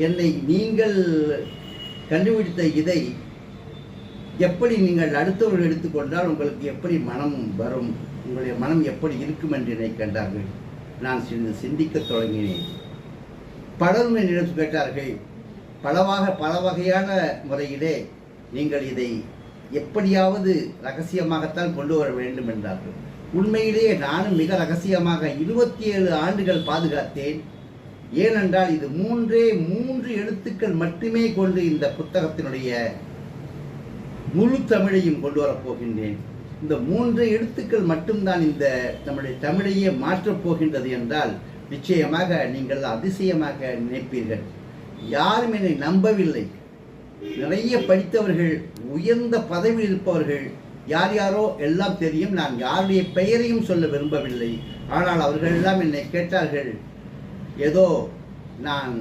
என்னை நீங்கள் கண்டுபிடித்த இதை எப்படி நீங்கள் அடுத்தவர்கள் எடுத்துக்கொண்டால் உங்களுக்கு எப்படி மனம் வரும், உங்களுடைய மனம் எப்படி இருக்கும் என்று என்னை கண்டார்கள். நான் சிந்திக்கத் தொடங்கினேன். பலரும் என்னிடம் கேட்டார்கள், பல வகையான முறையிலே நீங்கள் இதை எப்படியாவது ரகசியமாகத்தான் கொண்டு வர வேண்டும் என்றார்கள். உண்மையிலேயே நானும் மிக ரகசியமாக 27 ஆண்டுகள் பாதுகாத்தேன். ஏனென்றால் இது மூன்று எழுத்துக்கள் மட்டுமே கொண்டு இந்த புத்தகத்தினுடைய முழு தமிழையும் கொண்டு வரப்போகின்றேன். இந்த 3 எழுத்துக்கள் மட்டும்தான் இந்த நம்முடைய தமிழையே மாற்றப் போகின்றது என்றால் நிச்சயமாக நீங்கள் அதிசயமாக நினைப்பீர்கள். யாரும் என்னை நம்பவில்லை. நிறைய படித்தவர்கள், உயர்ந்த பதவியில் இருப்பவர்கள், யாரோ எல்லாம் தெரியும். நான் யாருடைய பெயரையும் சொல்ல விரும்பவில்லை. ஆனால் அவர்கள் எல்லாம் என்னை கேட்டார்கள், ஏதோ நான்